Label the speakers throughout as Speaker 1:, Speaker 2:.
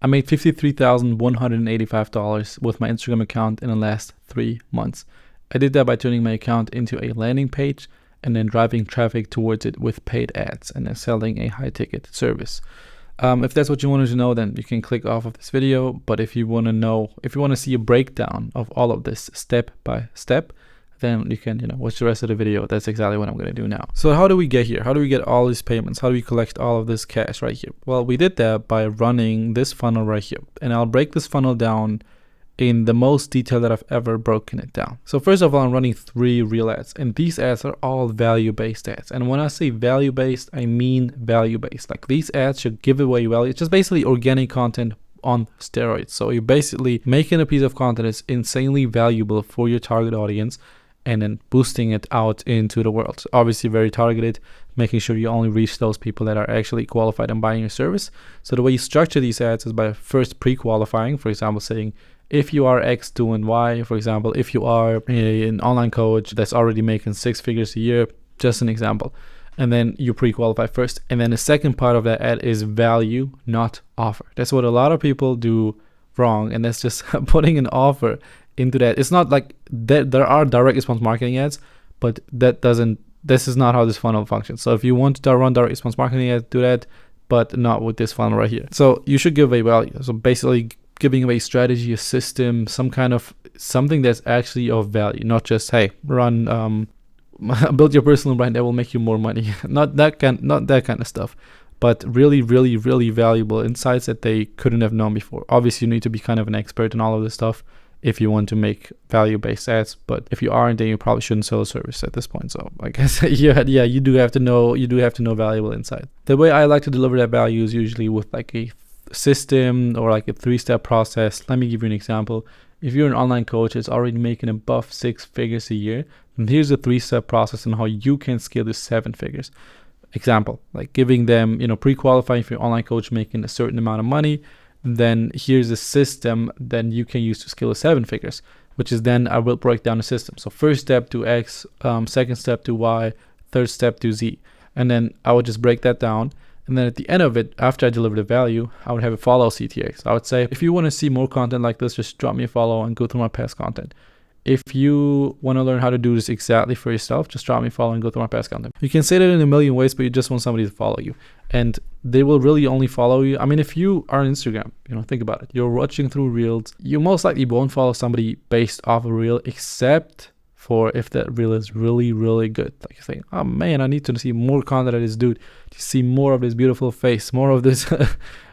Speaker 1: I made $53,185 with my Instagram account in the last 3 months. I did that by turning my account into a landing page and then driving traffic towards it with paid ads and then selling a high ticket service. If that's what you wanted to know, then you can click off of this video. But if you want to see a breakdown of all of this step by step, then you can, watch the rest of the video. That's exactly what I'm going to do now. So how do we get here? How do we get all these payments? How do we collect all of this cash right here? Well, we did that by running this funnel right here. And I'll break this funnel down in the most detail that I've ever broken it down. So first of all, I'm running 3 real ads, and these ads are all value-based ads. And when I say value-based, I mean value-based. Like, these ads should give away value. It's just basically organic content on steroids. So you're basically making a piece of content that's insanely valuable for your target audience and then boosting it out into the world. So obviously very targeted, making sure you only reach those people that are actually qualified and buying your service. So the way you structure these ads is by first pre-qualifying, for example, saying, if you are X, doing Y, for example, if you are an online coach that's already making 6 figures a year, just an example. And then you pre-qualify first. And then the second part of that ad is value, not offer. That's what a lot of people do wrong. And that's just putting an offer into that. It's not like that. There are direct response marketing ads, but this is not how this funnel functions. So if you want to run direct response marketing ads, do that, but not with this funnel right here. So you should give away value. So basically giving away strategy, a system, something that's actually of value, not just, hey, run, build your personal brand that will make you more money. not that kind of stuff, but really, really, really valuable insights that they couldn't have known before. Obviously, you need to be kind of an expert in all of this stuff if you want to make value-based ads, but if you aren't, then you probably shouldn't sell a service at this point. So I guess you do have to know valuable insight. The way I like to deliver that value is usually with like a system or like a 3-step process. Let me give you an example. If you're an online coach that's already making above 6 figures a year, then here's a 3-step process on how you can scale to 7 figures. Example, like giving them, pre-qualifying for your online coach making a certain amount of money. Then here's a system that you can use to scale to 7 figures, which is then I will break down the system. So first step to X, second step to Y, third step to Z. And then I would just break that down. And then at the end of it, after I deliver the value, I would have a follow CTA. So I would say, if you want to see more content like this, just drop me a follow and go through my past content. If you want to learn how to do this exactly for yourself, just drop me a follow and go through my past content. You can say that in a million ways, but you just want somebody to follow you. And they will really only follow you. I mean, if you are on Instagram, think about it. You're watching through Reels. You most likely won't follow somebody based off a Reel, except for if that Reel is really, really good. Like you're saying, oh man, I need to see more content of this dude, to see more of this beautiful face, more of this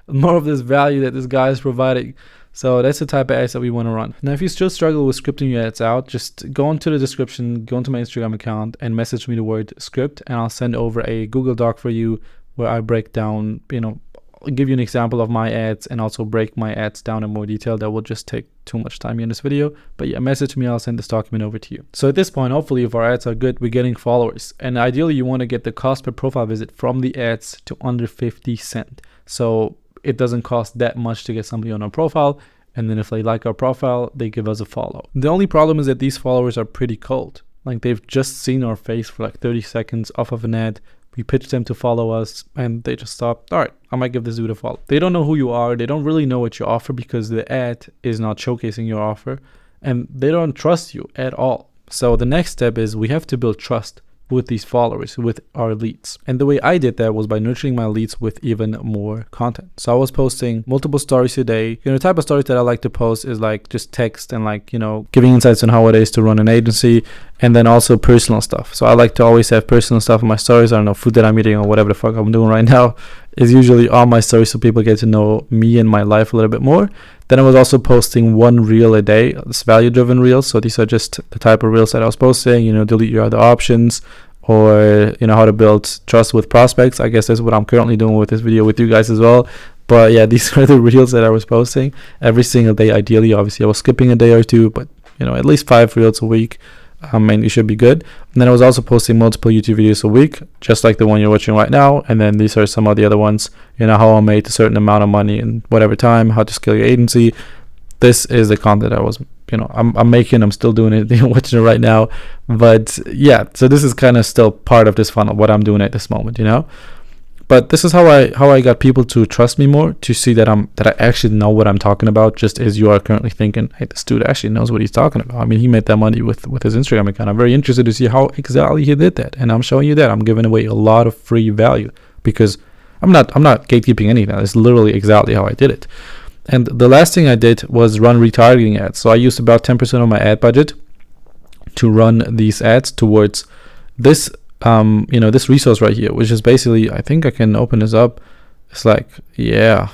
Speaker 1: value that this guy is providing. So that's the type of ads that we want to run. Now, if you still struggle with scripting your ads out, just go into the description, go into my Instagram account and message me the word script, and I'll send over a Google Doc for you where I break down, give you an example of my ads and also break my ads down in more detail. That will just take too much time in this video. But yeah, message me, I'll send this document over to you. So at this point, hopefully if our ads are good, we're getting followers. And ideally you want to get the cost per profile visit from the ads to under 50 cents. So it doesn't cost that much to get somebody on our profile. And then if they like our profile, they give us a follow. The only problem is that these followers are pretty cold. Like, they've just seen our face for like 30 seconds off of an ad. We pitch them to follow us and they just stop. All right, I might give this dude a follow. They don't know who you are. They don't really know what you offer because the ad is not showcasing your offer, and they don't trust you at all. So the next step is we have to build trust with these followers, with our leads. And the way I did that was by nurturing my leads with even more content. So I was posting multiple stories a day. The type of stories that I like to post is like just text and like, giving insights on how it is to run an agency, and then also personal stuff. So I like to always have personal stuff in my stories. I don't know, food that I'm eating or whatever the fuck I'm doing right now is usually on my stories, so people get to know me and my life a little bit more. Then I was also posting 1 reel a day. It's value-driven reels. So these are just the type of reels that I was posting, delete your other options, or, how to build trust with prospects. I guess that's what I'm currently doing with this video with you guys as well. But yeah, these are the reels that I was posting every single day. Ideally, obviously, I was skipping a day or two, but, at least 5 reels a week. And you should be good. And then I was also posting multiple YouTube videos a week, just like the one you're watching right now. And then these are some of the other ones, how I made a certain amount of money in whatever time, how to scale your agency. This is the content I was, I'm making. I'm still doing it, watching it right now. But yeah, so this is kind of still part of this funnel, what I'm doing at this moment, But this is how I got people to trust me more, to see that I actually know what I'm talking about, just as you are currently thinking, hey, this dude actually knows what he's talking about. I mean, he made that money with his Instagram account. I'm very interested to see how exactly he did that, and I'm showing you that. I'm giving away a lot of free value because I'm not gatekeeping anything. It's literally exactly how I did it. And the last thing I did was run retargeting ads. So I used about 10% of my ad budget to run these ads towards this this resource right here, which is basically, I think I can open this up. It's like, yeah,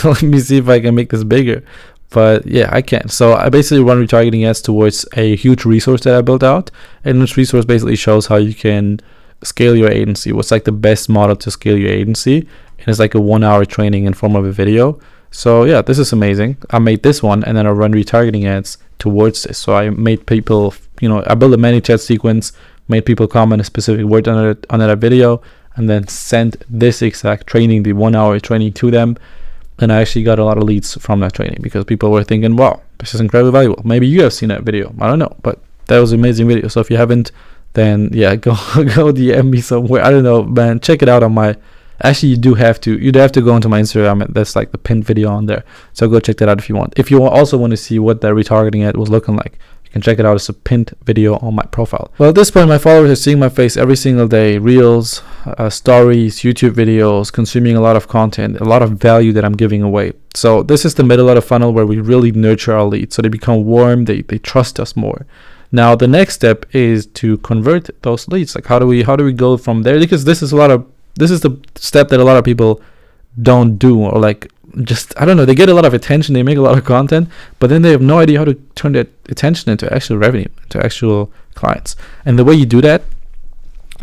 Speaker 1: let me see if I can make this bigger. But yeah, I can. So I basically run retargeting ads towards a huge resource that I built out. And this resource basically shows how you can scale your agency. What's like the best model to scale your agency. And it's like a 1-hour training in form of a video. So yeah, this is amazing. I made this one, and then I run retargeting ads towards this. So I made people, I built a ManyChat sequence, made people comment a specific word on that video, and then sent this exact training, the 1-hour training, to them. And I actually got a lot of leads from that training because people were thinking, wow, this is incredibly valuable. Maybe you have seen that video. I don't know, but that was an amazing video. So if you haven't, then yeah, go DM me somewhere. I don't know, man. Check it out on my. Actually, you'd have to go into my Instagram. That's like the pinned video on there. So go check that out if you want. If you also want to see what the retargeting ad was looking like, you can check it out. It's a pinned video on my profile. Well, at this point, my followers are seeing my face every single day. Reels, stories, YouTube videos, consuming a lot of content, a lot of value that I'm giving away. So this is the middle of the funnel where we really nurture our leads. So they become warm. They trust us more. Now, the next step is to convert those leads. Like how do we go from there? Because this is the step that a lot of people don't do, or like, just, I don't know, they get a lot of attention, they make a lot of content, but then they have no idea how to turn that attention into actual revenue, into actual clients. And the way you do that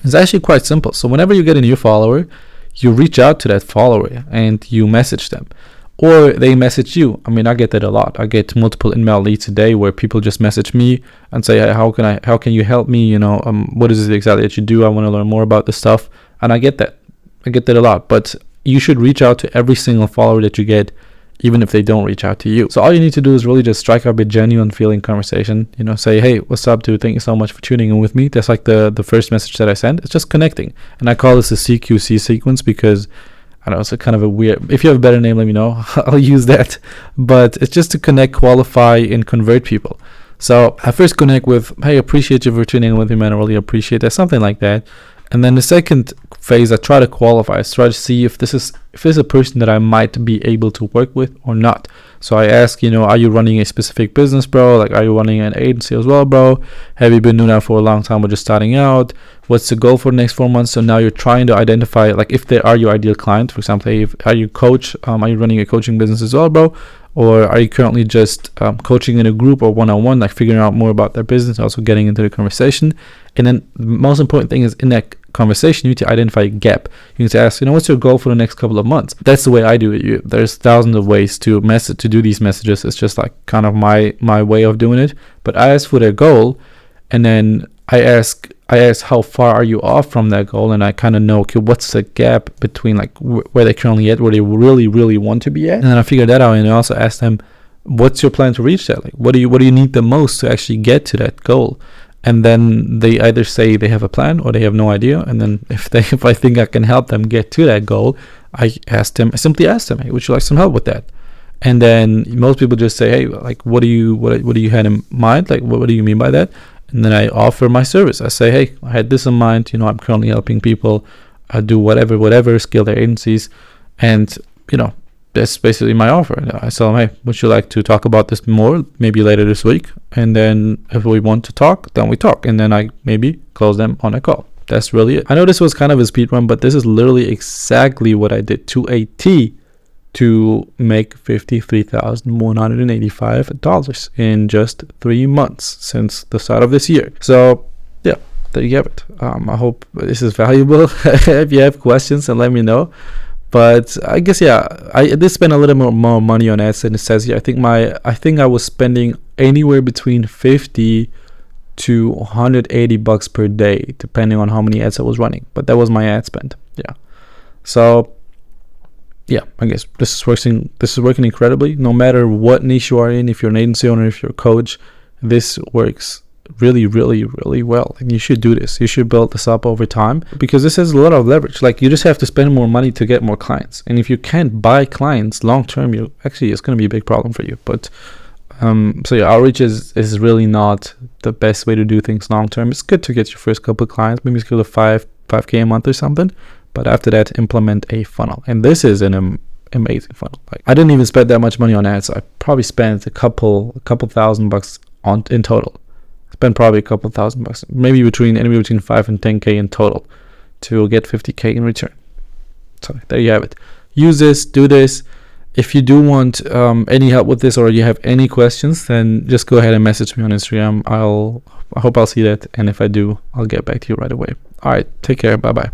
Speaker 1: is actually quite simple. So whenever you get a new follower, you reach out to that follower and you message them, or they message you. I mean, I get that a lot. I get multiple inbound leads a day where people just message me and say, hey, how can you help me? What is it exactly that you do? I want to learn more about this stuff. And I get that a lot. But you should reach out to every single follower that you get, even if they don't reach out to you. So all you need to do is really just strike up a genuine feeling conversation. Say, hey, what's up, dude? Thank you so much for tuning in with me. That's like the first message that I send. It's just connecting. And I call this a CQC sequence because, I know, it's a kind of a weird, if you have a better name, let me know. I'll use that. But it's just to connect, qualify, and convert people. So I first connect with, hey, appreciate you for tuning in with me, man. I really appreciate that. Something like that. And then the second phase, I try to qualify. I try to see if this is a person that I might be able to work with or not. So I ask, are you running a specific business, bro? Like, are you running an agency as well, bro? Have you been doing that for a long time or just starting out? What's the goal for the next 4 months? So now you're trying to identify, like, if they are your ideal client. For example, hey, are you coach? Are you running a coaching business as well, bro? Or are you currently just coaching in a group or one-on-one, like figuring out more about their business, also getting into the conversation? And then the most important thing is, in that conversation, you need to identify a gap. You need to ask, what's your goal for the next couple of months? That's the way I do it. There's thousands of ways to do these messages. It's just like kind of my way of doing it. But I ask for their goal, and then I ask how far are you off from that goal, and I kind of know, okay, what's the gap between like where they're currently at, where they really, really want to be at, and then I figure that out. And I also ask them, what's your plan to reach that? Like, what do you need the most to actually get to that goal? And then they either say they have a plan or they have no idea. And then if I think I can help them get to that goal, I simply ask them, hey, would you like some help with that? And then most people just say, hey, like, what do you had in mind? Like, what do you mean by that? And then I offer my service. I say, hey, I had this in mind. I'm currently helping people do whatever, scale their agencies. And, that's basically my offer. And I tell them, hey, would you like to talk about this more, maybe later this week? And then if we want to talk, then we talk. And then I maybe close them on a call. That's really it. I know this was kind of a speed run, but this is literally exactly what I did to a T to make $53,185 in just 3 months since the start of this year. So yeah, there you have it. I hope this is valuable. If you have questions, then let me know. But I guess, yeah, I did spend a little more money on ads than it says here. I think I was spending anywhere between $50 to $180 per day, depending on how many ads I was running. But that was my ad spend. Yeah. So yeah, I guess this is working incredibly. No matter what niche you are in, if you're an agency owner, if you're a coach, this works really, really, really well. And you should do this. You should build this up over time, because this has a lot of leverage. Like, you just have to spend more money to get more clients. And if you can't buy clients long term, it's going to be a big problem for you. But so yeah, outreach is really not the best way to do things long term. It's good to get your first couple of clients, maybe go to 5K a month or something, but after that, implement a funnel. And this is an amazing funnel. Like, I didn't even spend that much money on ads. I probably spent a couple $1,000 in total. I spent probably a couple $1,000, maybe anywhere between 5 and 10K in total to get 50K in return. So there you have it. Use this, do this. If you do want any help with this, or you have any questions, then just go ahead and message me on Instagram. I hope I'll see that, and if I do, I'll get back to you right away. All right, take care. Bye bye.